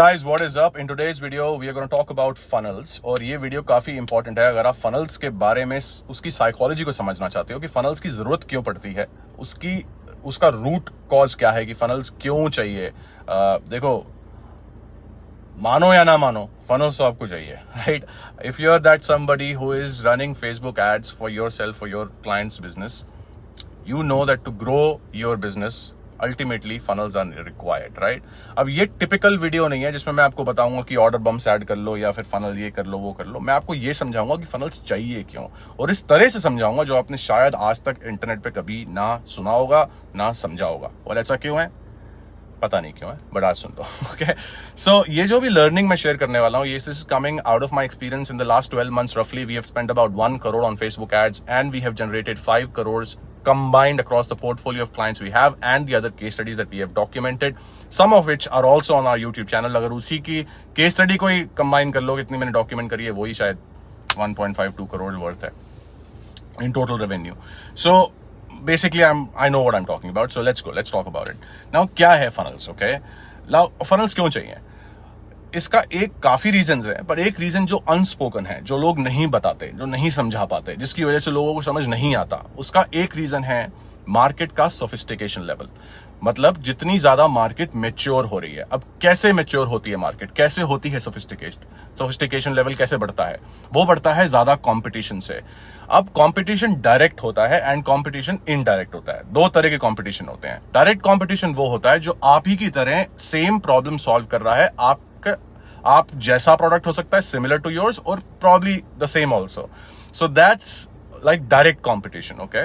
Guys, what is up? In today's video, we are going to talk about funnels. और ये video काफी important है अगर आप फनल्स के बारे में उसकी साइकोलॉजी को समझना चाहते हो कि फनल्स की जरूरत क्यों पड़ती है, उसका रूट कॉज क्या है कि फनल्स क्यों चाहिए। देखो, मानो या ना मानो, फनल्स तो आपको चाहिए, right? If you are that somebody who is running Facebook ads for yourself, for your clients business, you know that to grow your business ultimately funnels are required, right? अब ये typical video नहीं है जिसमें मैं आपको बताऊंगा कि order bumps add कर लो या फिर फनल ये कर लो वो कर लो। मैं आपको ये समझाऊंगा कि फनल्स चाहिए क्यों, और इस तरह से समझाऊंगा जो आपने शायद आज तक इंटरनेट पे कभी ना सुना होगा ना समझा होगा। और ऐसा क्यों है पता नहीं क्यों है, बट आज सुन लो। ओके, सो ये जो भी लर्निंग मैं शेयर करने वाला हूँ, ये is coming out of my experience in the last 12 months roughly. We have spent about 1 crore on Facebook ads and we have generated 5 crores combined across the portfolio of clients we have and the other case studies that we have documented, some of which are also on our YouTube channel. अगर उसी की case study को ही combine कर लो, इतनी मैंने document करी है, वही शायद 1.52 करोड़ वर्थ है in total revenue. So basically I know what I'm talking about. So let's talk about it. Now क्या है funnels? Okay, now funnels क्यों चाहिए? इसका एक काफी रीजंस है, पर एक रीजन जो अनस्पोकन है, जो लोग नहीं बताते, जो नहीं समझा पाते, जिसकी वजह से लोगों को समझ नहीं आता, उसका एक रीजन है मार्केट का सोफिस्टिकेशन लेवल। मतलब जितनी ज्यादा मार्केट मैच्योर हो रही है। अब कैसे मैच्योर होती है मार्केट, कैसे होती है सोफिस्टिकेशन लेवल कैसे बढ़ता है? वो बढ़ता है ज्यादा कंपटीशन से। अब कंपटीशन डायरेक्ट होता है एंड कंपटीशन इनडायरेक्ट होता है। दो तरह के कंपटीशन होते हैं। डायरेक्ट कंपटीशन वो होता है जो आप ही की तरह सेम प्रॉब्लम सॉल्व कर रहा है, आप जैसा प्रोडक्ट हो सकता है, सिमिलर टू योर्स और probably the same also. So that's like direct competition, okay.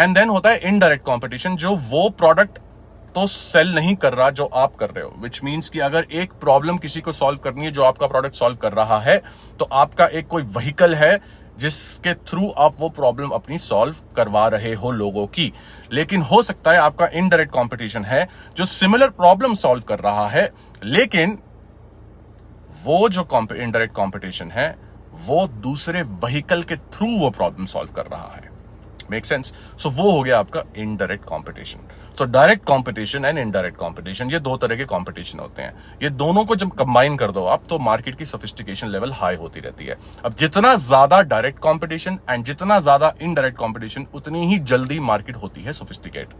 And then होता है इनडायरेक्ट कॉम्पिटिशन, जो वो प्रोडक्ट तो सेल नहीं कर रहा जो आप कर रहे हो। विच मीन्स कि अगर एक प्रॉब्लम किसी को सॉल्व करनी है जो आपका प्रोडक्ट सॉल्व कर रहा है, तो आपका एक कोई व्हीकल है जिसके थ्रू आप वो प्रॉब्लम अपनी सॉल्व करवा रहे हो लोगों की। लेकिन हो सकता है आपका इनडायरेक्ट कॉम्पिटिशन है जो सिमिलर प्रॉब्लम सॉल्व कर रहा है, लेकिन वो जो इनडायरेक्ट कंपटीशन है वो दूसरे व्हीकल के थ्रू वो प्रॉब्लम सॉल्व कर रहा है। Make sense? सो वो हो गया आपका indirect competition. So direct competition and indirect competition, ये दो तरह के कंपटीशन होते हैं। ये दोनों को जब कंबाइन कर दो आप, तो मार्केट की सोफिस्टिकेशन लेवल हाई होती रहती है। अब जितना ज्यादा डायरेक्ट कंपटीशन एंड जितना ज्यादा इनडायरेक्ट कंपटीशन, उतनी ही जल्दी मार्केट होती है सोफिस्टिकेट।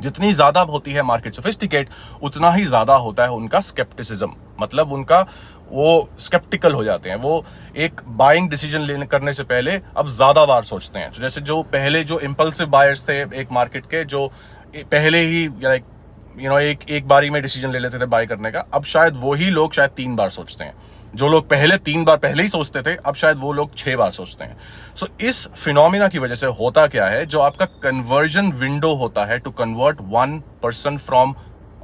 जितनी ज्यादा होती है मार्केट सोफिस्टिकेट, उतना ही ज्यादा होता है उनका स्केप्टिसिज्म। मतलब उनका वो स्केप्टिकल हो जाते हैं। वो एक बाइंग डिसीजन करने से पहले अब ज्यादा बार सोचते हैं। जैसे जो पहले जो इंपल्सिव बायर्स थे एक मार्केट के, जो पहले ही लाइक एक बारी में डिसीजन ले लेते थे बाय करने का, अब शायद वही लोग शायद 3 बार सोचते हैं। जो लोग पहले 3 बार पहले ही सोचते थे, अब शायद वो लोग 6 बार सोचते हैं। सो इस फिनोमिना की वजह से होता क्या है, जो आपका कन्वर्जन विंडो होता है to convert one person from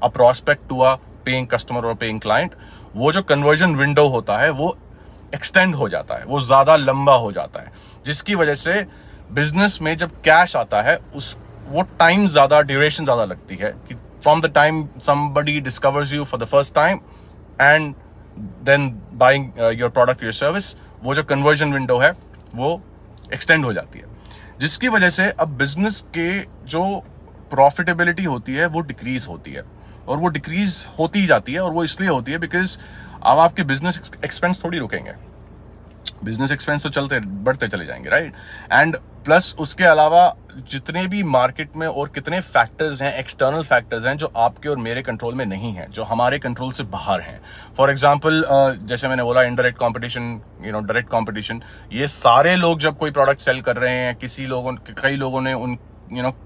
a prospect to a paying customer और पेइंग क्लाइंट, वो जो कन्वर्जन विंडो होता है वो एक्सटेंड हो जाता है, वो ज्यादा लंबा हो जाता है, जिसकी वजह से बिजनेस में जब कैश आता है वो टाइम ज्यादा, ड्यूरेशन ज्यादा लगती है कि from the time somebody discovers you for the first time and then buying your product, your service, वो जो कन्वर्जन विंडो है वो एक्सटेंड हो जाती है, जिसकी वजह से अब बिजनेस के जो प्रॉफिटेबिलिटी होती है वो डिक्रीज होती है। और वो डिक्रीज होती जाती है, और वो इसलिए होती है बिकॉज अब आपके बिजनेस एक्सपेंस थोड़ी रुकेंगे। बिजनेस एक्सपेंस तो बढ़ते चले जाएंगे, राइट? एंड प्लस उसके अलावा जितने भी मार्केट में और कितने फैक्टर्स हैं, एक्सटर्नल फैक्टर्स हैं, जो आपके और मेरे कंट्रोल में नहीं है, जो हमारे कंट्रोल से बाहर हैं। फॉर एग्जांपल, जैसे मैंने बोला इनडायरेक्ट कंपटीशन, डायरेक्ट कंपटीशन, ये सारे लोग जब कोई प्रोडक्ट सेल कर रहे हैं, कई लोगों ने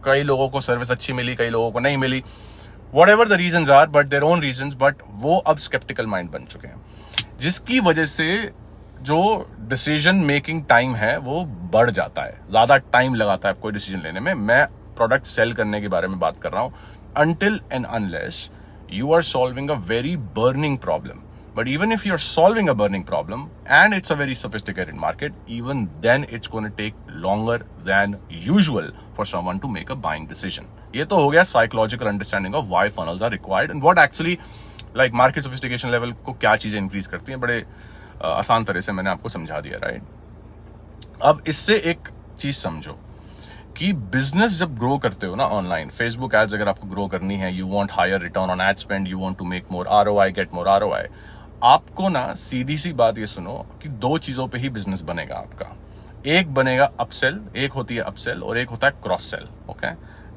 कई लोगों को सर्विस अच्छी मिली, कई लोगों को नहीं मिली, whatever the reasons are, but their own reasons, but वो अब skeptical mind बन चुके हैं, जिसकी वजह से जो डिसीजन मेकिंग टाइम है वो बढ़ जाता है। ज्यादा टाइम लगाता है कोई डिसीजन लेने में। मैं प्रोडक्ट सेल करने के बारे में बात कर रहा हूं। until and unless you are solving a very burning problem, but even if you're solving a burning problem and it's a very sophisticated market, even then it's going to take longer than usual for someone to make a buying decision. ये तो हो गया psychological understanding of why funnels are required and what actually like market sophistication level को क्या चीजें increase करती हैं। बड़े आसान तरह से मैंने आपको समझा दिया, राइट? अब इससे एक चीज समझो कि बिजनेस जब ग्रो करते हो ना ऑनलाइन, फेसबुक एड्स अगर आपको ग्रो करनी है, you want higher return on ad spend, you want to make more ROI, get more ROI, आपको ना सीधी सी बात ये सुनो कि दो चीजों पे ही बिजनेस बनेगा आपका। एक बनेगा अपसेल, एक होती है अपसेल और एक होता है क्रॉस सेल। ओके,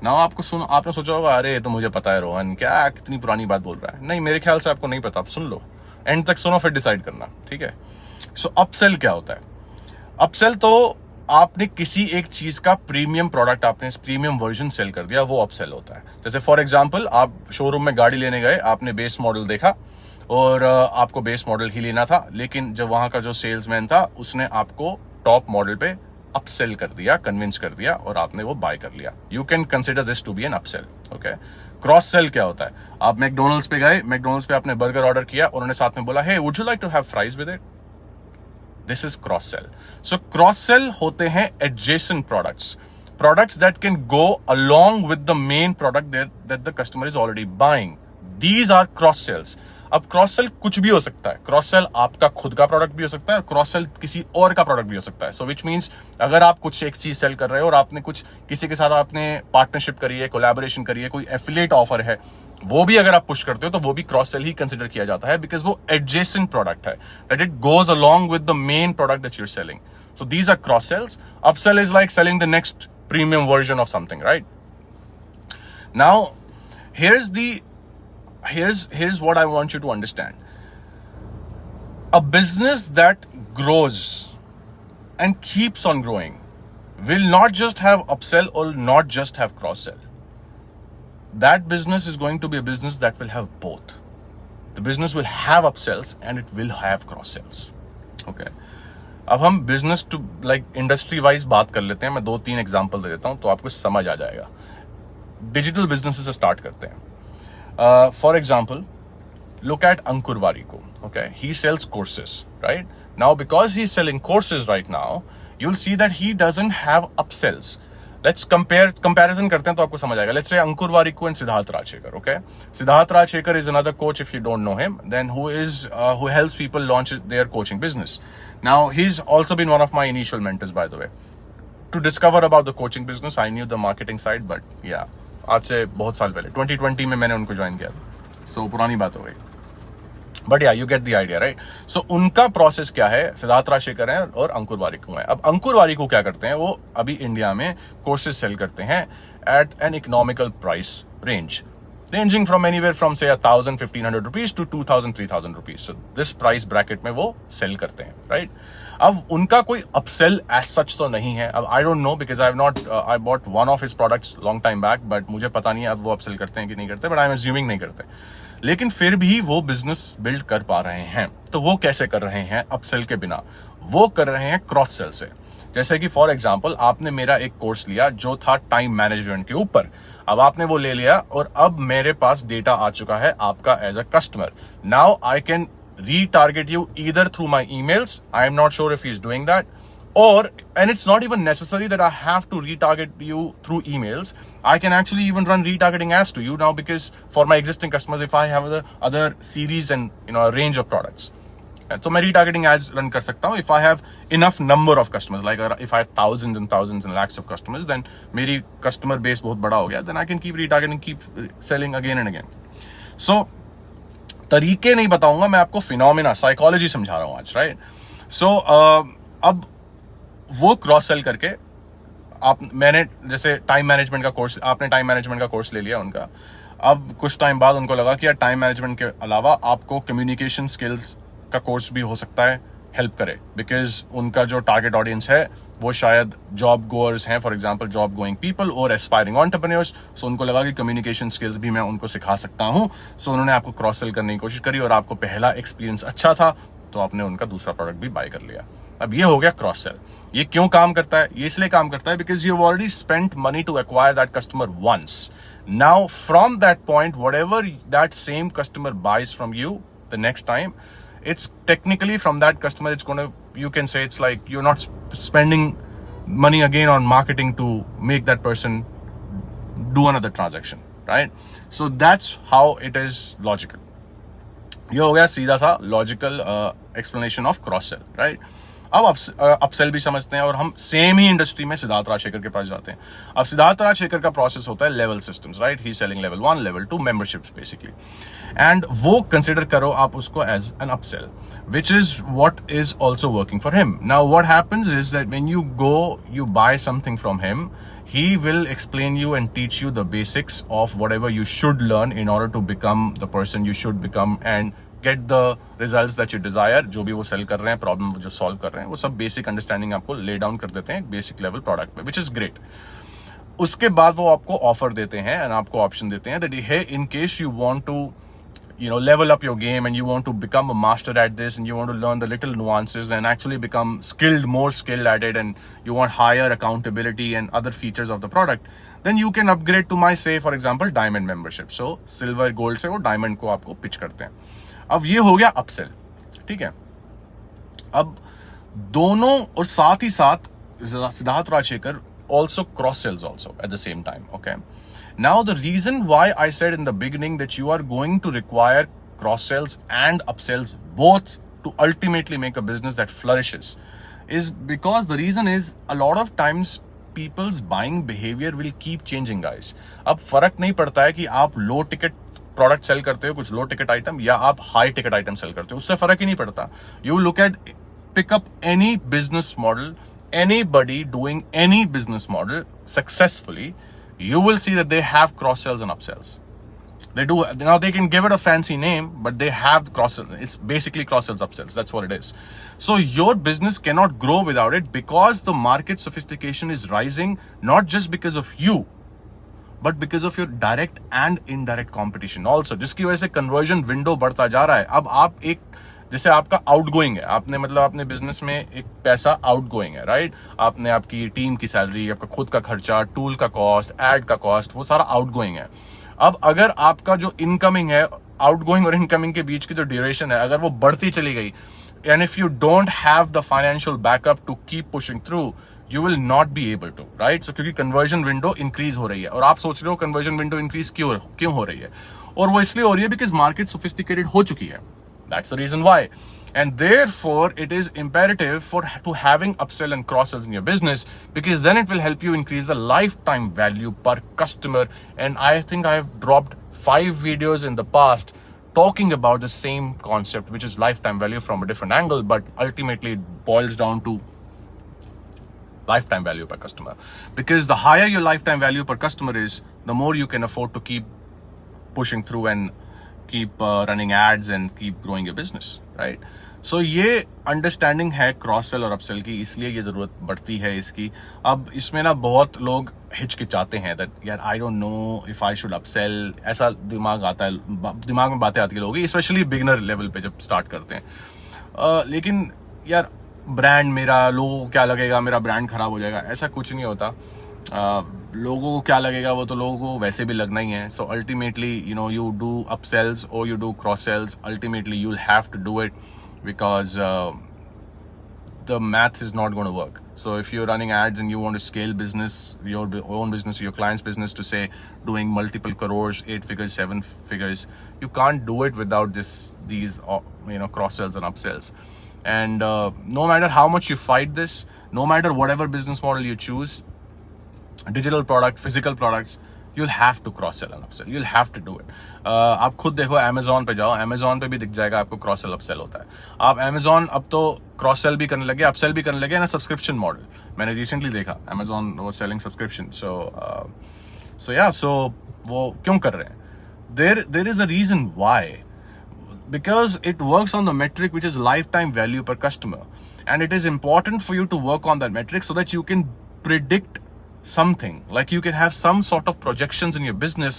ना आपने सोचा होगा अरे ये तो मुझे पता है रोहन, क्या कितनी पुरानी बात बोल रहा है। नहीं, मेरे ख्याल से आपको नहीं पता, आप सुन लो, एंड तक सुनो फिर डिसाइड करना, ठीक है। सो अपसेल क्या होता है? अपसेल तो आपने किसी एक चीज का प्रीमियम प्रोडक्ट, आपने प्रीमियम वर्जन सेल कर दिया, वो अपसेल होता है। जैसे फॉर एग्जांपल, आप शोरूम में गाड़ी लेने गए, आपने बेस मॉडल देखा और आपको बेस मॉडल ही लेना था, लेकिन जब वहां का जो सेल्समैन था उसने आपको टॉप मॉडल पे अपसेल कर दिया, कन्विंस कर दिया और आपने वो बाय कर लिया। You can consider this to be an upsell. Okay, cross sell क्या होता है? आप मैकडोनल्ड्स पे गए, मैकडोनल्ड्स पे आपने बर्गर ऑर्डर किया, उन्होंने साथ में बोला hey would you like to have fries with it. This is cross sell. So cross sell होते हैं adjacent products that can go along with the main product that the customer is already buying. These are cross sells. अब cross sell कुछ भी हो सकता है। Cross sell आपका खुद का प्रोडक्ट भी हो सकता है और क्रॉस सेल किसी और का प्रोडक्ट भी हो सकता है। सो विच मीन्स अगर आप कुछ एक चीज सेल कर रहे हो और आपने कुछ किसी के साथ आपने पार्टनरशिप करी है, कोलैबोरेशन करी है, कोई एफिलिएट ऑफर है, वो भी अगर आप पुश करते हो तो वो भी क्रॉस सेल ही कंसिडर किया जाता है, बिकॉज वो एडजेसेंट प्रोडक्ट है, that it goes along with the main product that you are selling. So these are cross sells. Upsell is like selling the next premium version of something, right? Now here's what I want you to understand. A business that grows and keeps on growing will not just have upsell or not just have cross sell. That business is going to be a business that will have both. The business will have upsells and it will have cross sells. Okay. अब हम business to industry wise बात कर लेते हैं। मैं 2-3 example दे देता हूं तो आपको समझ आ जाएगा। डिजिटल बिजनेस से स्टार्ट करते हैं। For example, look at Ankur Warikoo. Okay, he sells courses, right? Now, because he's selling courses right now, you'll see that he doesn't have upsells. Let's comparison करते हैं तो आपको समझ आएगा. Let's say Ankur Warikoo and Siddharth Rajshekar. Okay, Siddharth Rajshekar is another coach if you don't know him. Then who helps people launch their coaching business. Now, he's also been one of my initial mentors, by the way. To discover about the coaching business, I knew the marketing side, but yeah. आज से बहुत साल पहले 2020 में मैंने उनको join किया था। सो पुरानी बात हो गई, but yeah you get the idea, right? So उनका प्रोसेस क्या है? सिद्धार्थ राजशेखर है और अंकुर वारिकू है। अब अंकुर वारिकू क्या करते हैं? वो अभी इंडिया में कोर्सेज सेल करते हैं at an economical price range, ranging from anywhere from say 1,000-1,500 rupees to 2,000-3,000 rupees. So this price bracket में वो सेल करते हैं, right? अब उनका कोई अपसेल एज सच तो नहीं है। अब I don't know because I bought one of his products long time back, but मुझे पता नहीं है अब वो अपसेल करते हैं कि नहीं करते, बट आई एम अज्यूमिंग नहीं करते। लेकिन फिर भी वो बिजनेस बिल्ड कर पा रहे हैं। तो वो कैसे कर रहे हैं? अपसेल के बिना। वो कर रहे हैं क्रॉस सेल से। जैसे कि फॉर एग्जाम्पल, आपने मेरा एक कोर्स लिया जो था टाइम मैनेजमेंट के ऊपर। अब आपने वो ले लिया और अब मेरे पास डेटा आ चुका है आपका as a customer. Now I can retarget you either through my emails. I am not sure if he's doing that, and it's not even necessary that I have to retarget you through emails. I can actually even run retargeting ads to you now, because for my existing customers, if I have the other series and a range of products, so मैं retargeting ads run कर सकता हूँ if I have enough number of customers. Like if I have thousands and thousands and lakhs of customers, then मेरी customer base बहुत बड़ा हो गया, then I can keep retargeting, keep selling again and again. So तरीके नहीं बताऊंगा मैं आपको, फिनोमिना, साइकोलॉजी समझा रहा हूं आज, राइट? सो अब वो क्रॉस सेल करके मैंने जैसे टाइम मैनेजमेंट का कोर्स, आपने टाइम मैनेजमेंट का कोर्स ले लिया उनका। अब कुछ टाइम बाद उनको लगा कि यार टाइम मैनेजमेंट के अलावा आपको कम्युनिकेशन स्किल्स का कोर्स भी हो सकता है, हेल्प करे, बिकॉज उनका जो टारगेट ऑडियंस है वो शायद जॉब गोअर्स हैं, for example job going people और एस्पायरिंग एंटरप्रेन्योर्स। सो उनको लगा कि कम्युनिकेशन स्किल्स भी मैं उनको सिखा सकता हूं। सो उन्होंने आपको क्रॉस सेल करने की कोशिश करी और आपको पहला एक्सपीरियंस अच्छा था तो आपने उनका दूसरा प्रोडक्ट भी बाय कर लिया। अब ये हो गया क्रॉस सेल। ये क्यों काम करता है? ये इसलिए काम करता है because you already spent money to acquire that customer once. Now from that point, whatever that same customer buys from you the next time, it's technically from that customer, you can say it's like you're not spending money again on marketing to make that person do another transaction, right? So that's how it is logical. ये हो गया सीधा सा logical explanation of cross sell, right? अब upsell भी समझते हैं और हम सेम ही इंडस्ट्री में सिद्धार्थ राजशेखर के पास जाते हैं। अब सिद्धार्थ राजशेखर का प्रोसेस होता है level systems, right? He selling level 1, level 2 memberships basically, and वो कंसिडर करो आप उसको as an upsell, which is what is also working for him. Now what happens is that when you go, you buy something from him, he will explain you and teach you the basics of whatever you should learn in order to become the person you should become and get the results that you desire. जो भी वो cell कर रहे हैं, problem जो solve कर रहे हैं, वो सब बेसिक अंडरस्टैंडिंग आपको ले डाउन कर देते हैं बेसिक लेवल प्रोडक्ट पे, विच इज ग्रेट। उसके बाद वो आपको ऑफर देते हैं एंड आपको ऑप्शन देते हैं that hey in case you want to level up your game and you want to become a master at this and you want to learn the little nuances and actually become more skilled at it, and you want higher accountability and other features of the product, then you can upgrade to my, say for example, diamond membership. So silver gold से वो diamond को आपको pitch करते हैं। अब ये हो गया upsell, ठीक है। अब दोनों और साथ ही साथ Siddharth Rajshekhar also cross sells also at the same time, okay? Now the reason why I said in the beginning that you are going to require cross sells and upsells both to ultimately make a business that flourishes is because the reason is a lot of times people's buying behavior will keep changing, guys. अब फर्क नहीं पड़ता है कि आप लो ticket product cell करते हो, कुछ लो टिकट आइटम, या आप हाई टिकट आइटम सेल करते हो, उससे फर्क ही नहीं पड़ता। You look at, pick up any business model, anybody doing any business model successfully, you will see that they have cross sells and upsells. They do. Now they can give it a fancy name, but they have cross sells. It's basically cross sells, upsells. That's what it is. So your business cannot grow without it because the market sophistication is rising, not just because of you, but because of your direct and indirect competition also, जिसकी वजह से conversion window बढ़ता जा रहा है। अब आप एक, जैसे आपका आउटगोइंग है, आपने मतलब अपने बिजनेस में एक पैसा आउटगोइंग है, राइट? आपने आपकी टीम की सैलरी, आपका खुद का खर्चा, टूल का कॉस्ट, एड का कॉस्ट, वो सारा आउटगोइंग है। अब अगर आपका जो इनकमिंग है, आउटगोइंग और इनकमिंग के बीच की जो ड्यूरेशन है, अगर वो बढ़ती चली गई, and if you don't have the financial backup to keep pushing through, you will not be able to, right? So क्योंकि कन्वर्जन विंडो इंक्रीज हो रही है, और आप सोच रहे हो कन्वर्जन विंडो इंक्रीज क्यों हो रही है, और वो इसलिए हो रही है बिकॉज मार्केट सोफिस्टिकेटेड हो चुकी है। That's the reason why. And therefore, it is imperative to having upsell and cross sells in your business, because then it will help you increase the lifetime value per customer. And I think I have dropped 5 videos in the past talking about the same concept, which is lifetime value from a different angle, but ultimately it boils down to lifetime value per customer. Because the higher your lifetime value per customer is, the more you can afford to keep pushing through and keep running ads and keep growing your business, right? So ये understanding है cross sell और upsell की, इसलिए ये जरूरत बढ़ती है इसकी। अब इसमें ना बहुत लोग हिचकिचाते हैं दैट यार I don't know if I should upsell, ऐसा दिमाग आता है, दिमाग में बातें आती है लोगों की, स्पेशली बिगिनर लेवल पे जब स्टार्ट करते हैं। लेकिन यार ब्रांड मेरा, लोगों को क्या लगेगा, मेरा ब्रांड खराब हो जाएगा, ऐसा कुछ नहीं होता। लोगों को क्या लगेगा वो तो लोगों को वैसे भी लगना ही है। So ultimately you do upsells और you do cross sells, ultimately you will have to do it because the math is not going to work. So if you're running ads and you want to scale business, your own business, your client's business, to say doing multiple crores, 8 figures, 7 figures, you can't do it without these cross sells and upsells. And no matter how much you fight this, no matter whatever business model you choose, digital product, physical products, you'll have to cross sell and upsell. You'll have to do it. आप खुद देखो, Amazon पे जाओ, Amazon पे भी दिख जाएगा आपको क्रॉस सेल अपसेल होता है। आप Amazon अब तो क्रॉस सेल भी करने लगे, अपसेल भी करने लगे ना, सब्सक्रिप्शन मॉडल। मैंने रिसेंटली देखा Amazon वाज सेलिंग सब्सक्रिप्शन। सो वो क्यों कर रहे हैं? There is a reason why. Because it works on the metric which is lifetime value per customer, and it is important for you to work on that metric so that you can predict something, like you can have some sort of projections in your business.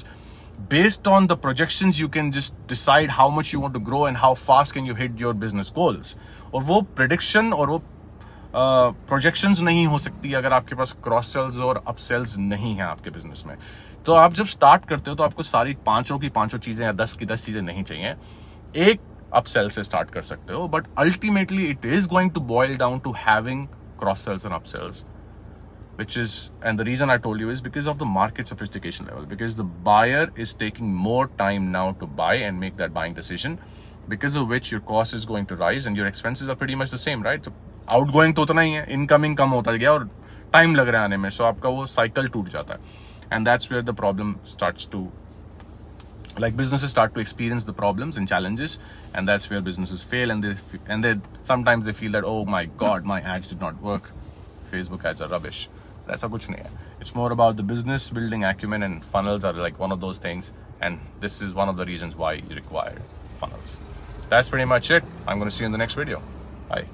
Based on the projections you can just decide how much you want to grow and how fast can you hit your business goals. और वो prediction और वो projections नहीं हो सकती अगर आपके पास cross sells और upsells नहीं है आपके business में। तो आप जब start करते हो तो आपको सारी पांचों की पांचों चीजें या 10 की 10 चीजें नहीं चाहिए। एक upsell से start कर सकते हो, but ultimately it is going to boil down to having cross sells and upsells, which is, and the reason I told you is because of the market sophistication level, because the buyer is taking more time now to buy and make that buying decision because of which your cost is going to rise and your expenses are pretty much the same, right? So outgoing तो उतना ही है, incoming कम होता गया और time लग रहा है आने में, so आपका वो cycle टूट जाता है, and that's where the problem starts to, like, businesses start to experience the problems and challenges, and that's where businesses fail, and they sometimes they feel that, oh my god, my ads did not work, Facebook ads are rubbish. ऐसा कुछ नहीं है. It's more about the business building acumen, and funnels are like one of those things, and this is one of the reasons why you require funnels. That's pretty much it. I'm going to see you in the next video. Bye.